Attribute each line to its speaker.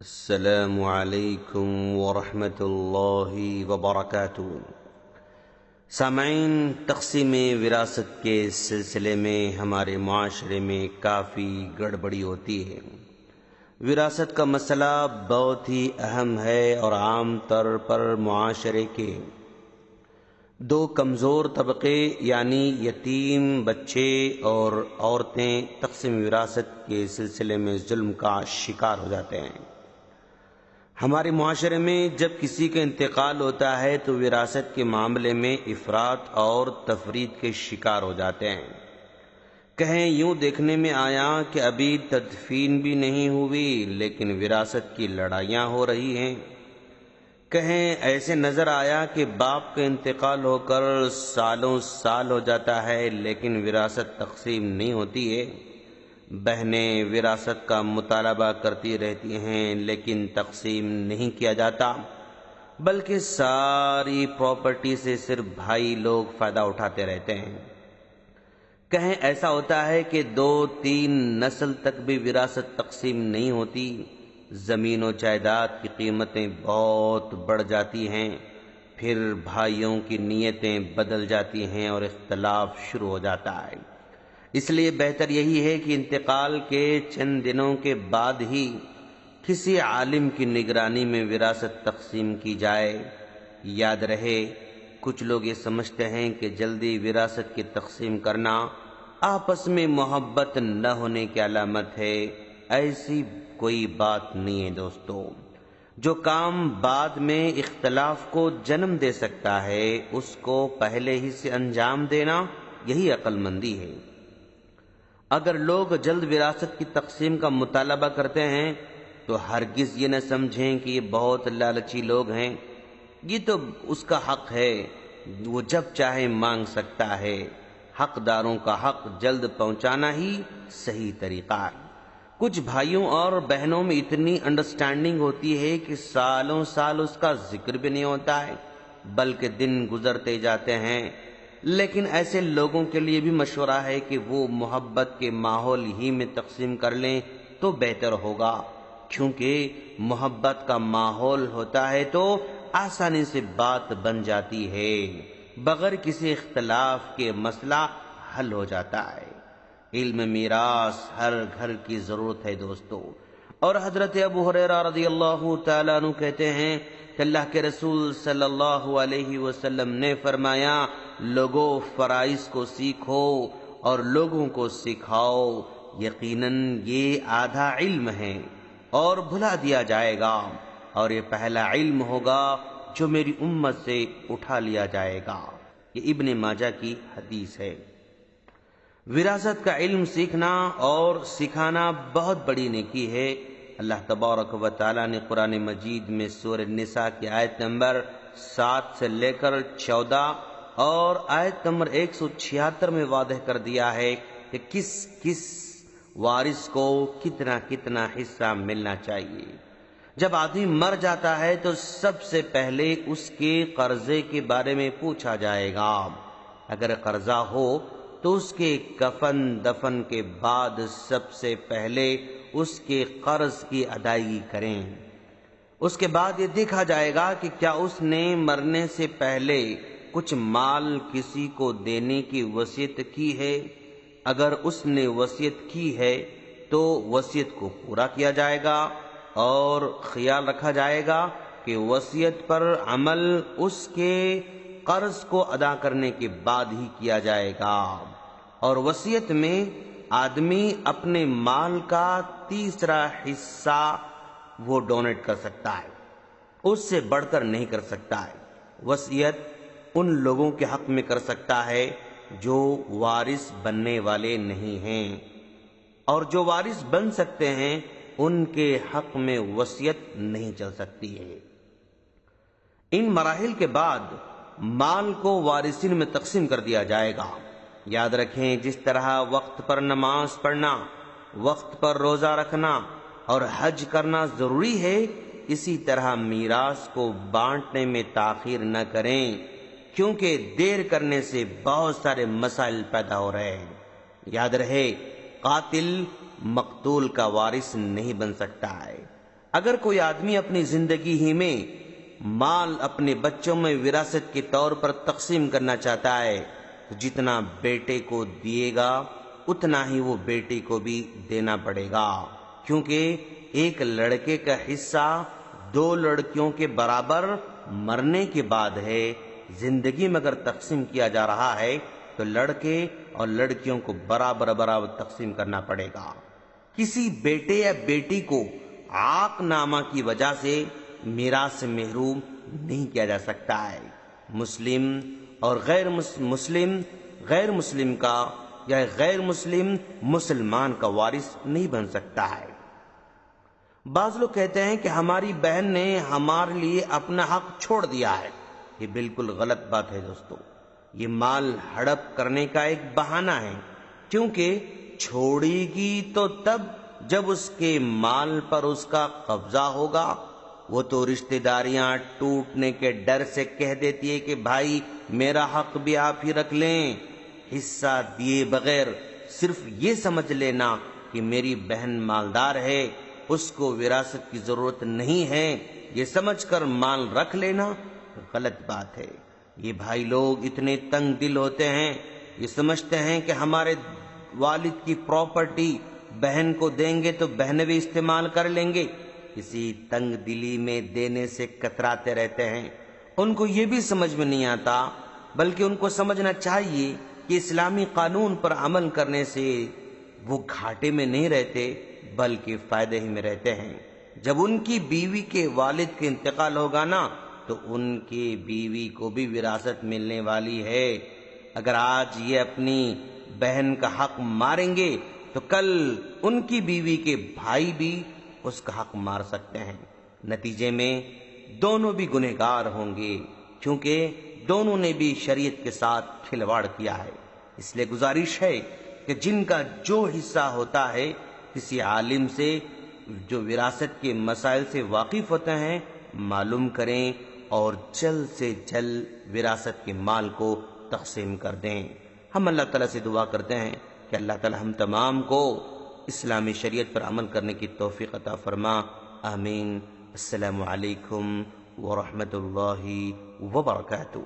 Speaker 1: السلام علیکم ورحمۃ اللہ وبرکاتہ۔ سامعین، تقسیم وراثت کے سلسلے میں ہمارے معاشرے میں کافی گڑبڑی ہوتی ہے۔ وراثت کا مسئلہ بہت ہی اہم ہے اور عام طور پر معاشرے کے دو کمزور طبقے یعنی یتیم بچے اور عورتیں تقسیم وراثت کے سلسلے میں ظلم کا شکار ہو جاتے ہیں۔ ہمارے معاشرے میں جب کسی کا انتقال ہوتا ہے تو وراثت کے معاملے میں افراط اور تفریط کے شکار ہو جاتے ہیں۔ کہیں یوں دیکھنے میں آیا کہ ابھی تدفین بھی نہیں ہوئی لیکن وراثت کی لڑائیاں ہو رہی ہیں۔ کہیں ایسے نظر آیا کہ باپ کا انتقال ہو کر سالوں سال ہو جاتا ہے لیکن وراثت تقسیم نہیں ہوتی ہے۔ بہنیں وراثت کا مطالبہ کرتی رہتی ہیں لیکن تقسیم نہیں کیا جاتا، بلکہ ساری پراپرٹی سے صرف بھائی لوگ فائدہ اٹھاتے رہتے ہیں۔ کہیں ایسا ہوتا ہے کہ 2-3 نسل تک بھی وراثت تقسیم نہیں ہوتی، زمین و جائیداد کی قیمتیں بہت بڑھ جاتی ہیں، پھر بھائیوں کی نیتیں بدل جاتی ہیں اور اختلاف شروع ہو جاتا ہے۔ اس لیے بہتر یہی ہے کہ انتقال کے چند دنوں کے بعد ہی کسی عالم کی نگرانی میں وراثت تقسیم کی جائے۔ یاد رہے، کچھ لوگ یہ سمجھتے ہیں کہ جلدی وراثت کی تقسیم کرنا آپس میں محبت نہ ہونے کی علامت ہے۔ ایسی کوئی بات نہیں ہے دوستو۔ جو کام بعد میں اختلاف کو جنم دے سکتا ہے اس کو پہلے ہی سے انجام دینا یہی عقل مندی ہے۔ اگر لوگ جلد وراثت کی تقسیم کا مطالبہ کرتے ہیں تو ہرگز یہ نہ سمجھیں کہ یہ بہت لالچی لوگ ہیں، یہ تو اس کا حق ہے، وہ جب چاہے مانگ سکتا ہے۔ حقداروں کا حق جلد پہنچانا ہی صحیح طریقہ ہے۔ کچھ بھائیوں اور بہنوں میں اتنی انڈرسٹینڈنگ ہوتی ہے کہ سالوں سال اس کا ذکر بھی نہیں ہوتا ہے، بلکہ دن گزرتے جاتے ہیں۔ لیکن ایسے لوگوں کے لیے بھی مشورہ ہے کہ وہ محبت کے ماحول ہی میں تقسیم کر لیں تو بہتر ہوگا، کیونکہ محبت کا ماحول ہوتا ہے تو آسانی سے بات بن جاتی ہے، بغیر کسی اختلاف کے مسئلہ حل ہو جاتا ہے۔ علم میراث ہر گھر کی ضرورت ہے دوستو۔ اور حضرت ابو ہریرہ رضی اللہ تعالیٰ عنہ کہتے ہیں کہ اللہ کے رسول صلی اللہ علیہ وسلم نے فرمایا، لوگوں فرائض کو سیکھو اور لوگوں کو سکھاؤ، یقیناً یہ آدھا علم ہے اور بھلا دیا جائے گا، اور یہ پہلا علم ہوگا جو میری امت سے اٹھا لیا جائے گا۔ یہ ابن ماجہ کی حدیث ہے۔ وراثت کا علم سیکھنا اور سکھانا بہت بڑی نیکی ہے۔ اللہ تبارک و تعالیٰ نے قرآن مجید میں سورہ النساء کی آیت نمبر 7 سے لے کر 14 اور آیت نمبر 176 میں واضح کر دیا ہے کہ کس کس وارث کو کتنا کتنا حصہ ملنا چاہیے۔ جب آدمی مر جاتا ہے تو سب سے پہلے اس کے قرضے کے بارے میں پوچھا جائے گا۔ اگر قرضہ ہو تو اس کے کفن دفن کے بعد سب سے پہلے اس کے قرض کی ادائیگی کریں۔ اس کے بعد یہ دیکھا جائے گا کہ کیا اس نے مرنے سے پہلے کچھ مال کسی کو دینے کی وصیت کی ہے۔ اگر اس نے وصیت کی ہے تو وصیت کو پورا کیا جائے گا اور خیال رکھا جائے گا کہ وصیت پر عمل اس کے قرض کو ادا کرنے کے بعد ہی کیا جائے گا۔ اور وصیت میں آدمی اپنے مال کا تیسرا حصہ وہ ڈونیٹ کر سکتا ہے، اس سے بڑھ کر نہیں کر سکتا ہے۔ وصیت ان لوگوں کے حق میں کر سکتا ہے جو وارث بننے والے نہیں ہیں، اور جو وارث بن سکتے ہیں ان کے حق میں وصیت نہیں چل سکتی ہے۔ ان مراحل کے بعد مال کو وارثین میں تقسیم کر دیا جائے گا۔ یاد رکھیں، جس طرح وقت پر نماز پڑھنا، وقت پر روزہ رکھنا اور حج کرنا ضروری ہے، اسی طرح میراث کو بانٹنے میں تاخیر نہ کریں، کیونکہ دیر کرنے سے بہت سارے مسائل پیدا ہو رہے ہیں۔ یاد رہے، قاتل مقتول کا وارث نہیں بن سکتا ہے، اگر کوئی آدمی اپنی زندگی ہی میں مال اپنے بچوں میں وراثت کے طور پر تقسیم کرنا چاہتا ہے تو جتنا بیٹے کو دیے گا اتنا ہی وہ بیٹی کو بھی دینا پڑے گا، کیونکہ ایک لڑکے کا حصہ 2 لڑکیوں کے برابر مرنے کے بعد ہے۔ زندگی میں اگر تقسیم کیا جا رہا ہے تو لڑکے اور لڑکیوں کو برابر برابر تقسیم کرنا پڑے گا۔ کسی بیٹے یا بیٹی کو عاق نامہ کی وجہ سے میراث سے محروم نہیں کیا جا سکتا ہے۔ مسلم اور غیر مسلم کا یا غیر مسلم مسلمان کا وارث نہیں بن سکتا ہے۔ بعض لوگ کہتے ہیں کہ ہماری بہن نے ہمارے لیے اپنا حق چھوڑ دیا ہے۔ یہ بالکل غلط بات ہے دوستو۔ یہ مال ہڑپ کرنے کا ایک بہانہ ہے، کیونکہ چھوڑے گی تو تب جب اس کے مال پر اس کا قبضہ ہوگا۔ وہ تو رشتہ داریاں ٹوٹنے کے ڈر سے کہہ دیتی ہے کہ بھائی میرا حق بھی آپ ہی رکھ لیں۔ حصہ دیے بغیر صرف یہ سمجھ لینا کہ میری بہن مالدار ہے، اس کو وراثت کی ضرورت نہیں ہے، یہ سمجھ کر مال رکھ لینا غلط بات ہے۔ یہ بھائی لوگ اتنے تنگ دل ہوتے ہیں، یہ سمجھتے ہیں کہ ہمارے والد کی پراپرٹی بہن کو دیں گے تو بہن بھی استعمال کر لیں گے۔ کسی تنگ دلی میں دینے سے کتراتے رہتے ہیں۔ ان کو یہ بھی سمجھ میں نہیں آتا، بلکہ ان کو سمجھنا چاہیے کہ اسلامی قانون پر عمل کرنے سے وہ گھاٹے میں نہیں رہتے بلکہ فائدے ہی میں رہتے ہیں۔ جب ان کی بیوی کے والد کا انتقال ہوگا نا تو ان کی بیوی کو بھی وراثت ملنے والی ہے۔ اگر آج یہ اپنی بہن کا حق ماریں گے تو کل ان کی بیوی کے بھائی بھی اس کا حق مار سکتے ہیں۔ نتیجے میں دونوں بھی گنہگار ہوں گے، کیونکہ دونوں نے بھی شریعت کے ساتھ کھلواڑ کیا ہے۔ اس لیے گزارش ہے کہ جن کا جو حصہ ہوتا ہے کسی عالم سے جو وراثت کے مسائل سے واقف ہوتے ہیں معلوم کریں اور جلد سے جلد وراثت کے مال کو تقسیم کر دیں۔ ہم اللہ تعالیٰ سے دعا کرتے ہیں کہ اللہ تعالیٰ ہم تمام کو اسلامی شریعت پر عمل کرنے کی توفیق عطا فرما، آمین۔ السلام علیکم ورحمۃ اللہ وبرکاتہ۔